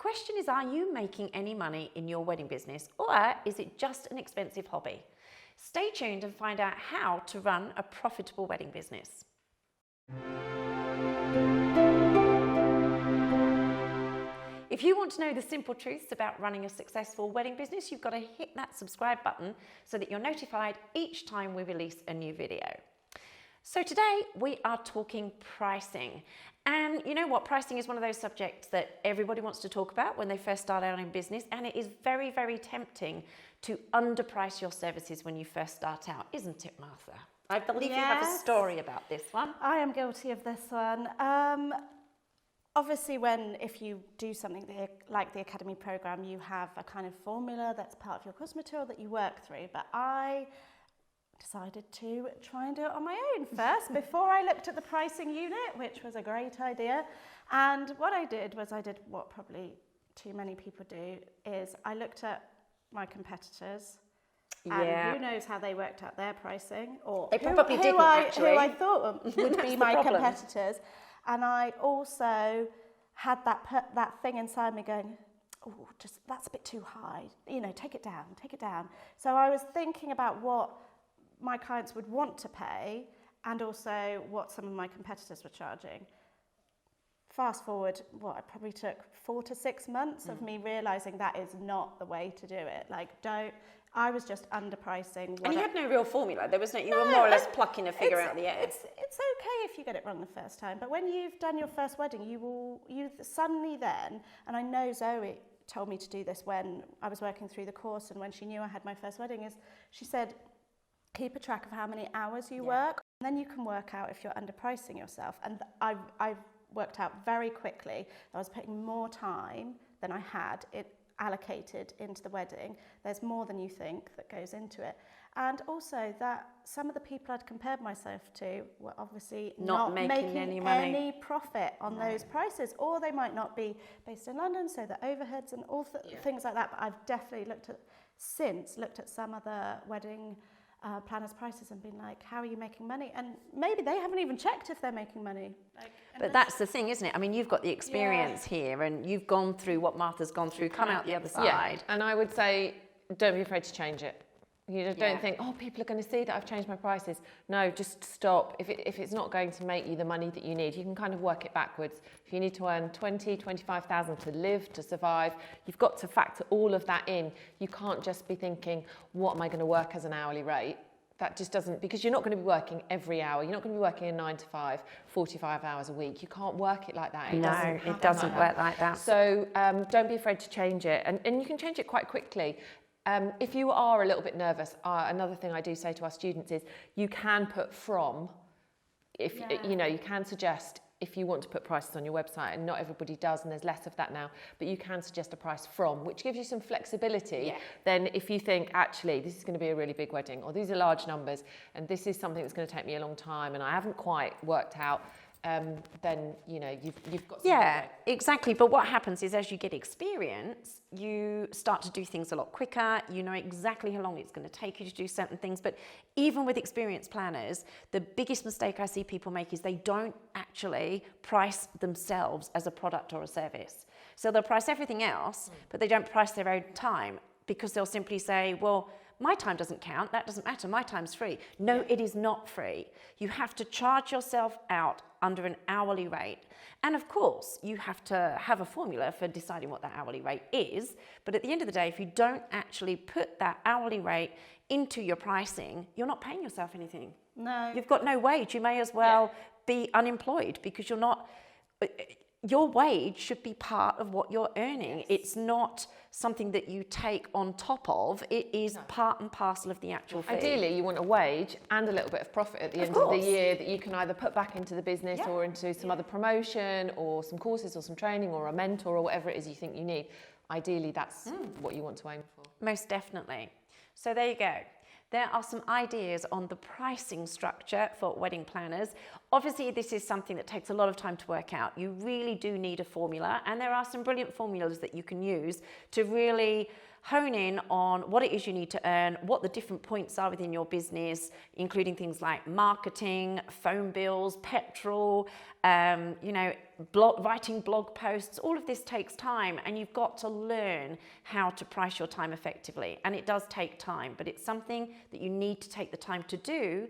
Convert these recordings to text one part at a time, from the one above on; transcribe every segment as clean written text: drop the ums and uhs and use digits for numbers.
question is, are you making any money in your wedding business, or is it just an expensive hobby? Stay tuned and find out how to run a profitable wedding business. If you want to know the simple truths about running a successful wedding business, you've got to hit that subscribe button so that you're notified each time we release a new video. So today we are talking pricing. And you know what? Pricing is one of those subjects that everybody wants to talk about when they first start out in business. And it is very, very tempting to underprice your services when you first start out, isn't it, Martha? I believe you have a story about this one. I am guilty of this one. Obviously, if you do something like the Academy program, you have a kind of formula that's part of your course material that you work through. But I decided to try and do it on my own first before I looked at the pricing unit, which was a great idea. And what I did was what probably too many people do, is I looked at my competitors. And who knows how they worked out their pricing, or they probably didn't actually. Who I thought would be my competitors. And I also had that thing inside me going, oh, that's a bit too high. You know, take it down. So I was thinking about what my clients would want to pay and also what some of my competitors were charging. Fast forward, it probably took 4 to 6 months of me realising that is not the way to do it. I was just underpricing. And you had no real formula. There was no, you were more or less plucking a figure out of the air. It's okay if you get it wrong the first time, but when you've done your first wedding, you suddenly then, and I know Zoe told me to do this when I was working through the course and when she knew I had my first wedding, is she said, keep a track of how many hours you work, and then you can work out if you're underpricing yourself. And I've worked out very quickly that I was putting more time than I had allocated into the wedding. There's more than you think that goes into it. And also that some of the people I'd compared myself to were obviously not making any profit on those prices, or they might not be based in London, so the overheads and all things like that. But I've definitely looked at some other wedding planners' prices and been like, how are you making money? And maybe they haven't even checked if they're making money. But that's the thing, isn't it? I mean, you've got the experience here and you've gone through what Martha's gone through, come out the other side. Yeah. And I would say, don't be afraid to change it. You just don't think, oh, people are going to see that I've changed my prices. No, just stop. If it's not going to make you the money that you need, you can kind of work it backwards. If you need to earn 20, 25,000 to live, to survive, you've got to factor all of that in. You can't just be thinking, what am I going to work as an hourly rate? That just doesn't, because you're not going to be working every hour. You're not going to be working a 9 to 5, 45 hours a week. You can't work it like that. It doesn't work like that. So don't be afraid to change it. And you can change it quite quickly. If you are a little bit nervous, another thing I do say to our students is you can put from, you can suggest if you want to put prices on your website, and not everybody does, and there's less of that now, but you can suggest a price from, which gives you some flexibility. Then if you think, actually, this is going to be a really big wedding, or these are large numbers, and this is something that's going to take me a long time, and I haven't quite worked out, then you've got. Exactly. But what happens is, as you get experience, you start to do things a lot quicker. You know exactly how long it's going to take you to do certain things. But even with experienced planners, the biggest mistake I see people make is they don't actually price themselves as a product or a service. So they'll price everything else, but they don't price their own time, because they'll simply say, well, my time doesn't count, that doesn't matter, my time's free. No, it is not free. You have to charge yourself out under an hourly rate. And of course, you have to have a formula for deciding what that hourly rate is. But at the end of the day, if you don't actually put that hourly rate into your pricing, you're not paying yourself anything. No. You've got no wage. You may as well be unemployed, because you're not... Your wage should be part of what you're earning. It's not something that you take on top of. It is part and parcel of the actual fee. Ideally, you want a wage and a little bit of profit at the end of the year that you can either put back into the business or into some other promotion or some courses or some training or a mentor or whatever it is you think you need. Ideally, that's what you want to aim for. Most definitely. So there you go. There are some ideas on the pricing structure for wedding planners. Obviously, this is something that takes a lot of time to work out. You really do need a formula, and there are some brilliant formulas that you can use to really hone in on what it is you need to earn, what the different points are within your business, including things like marketing, phone bills, petrol, writing blog posts. All of this takes time, and you've got to learn how to price your time effectively. And it does take time, but it's something that you need to take the time to do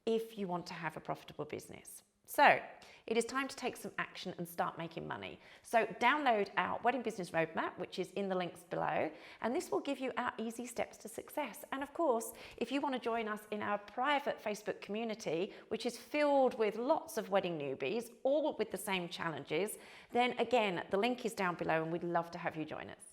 if you want to have a profitable business. So it is time to take some action and start making money. So download our Wedding Business Roadmap, which is in the links below, and this will give you our easy steps to success. And of course, if you want to join us in our private Facebook community, which is filled with lots of wedding newbies, all with the same challenges, then again, the link is down below, and we'd love to have you join us.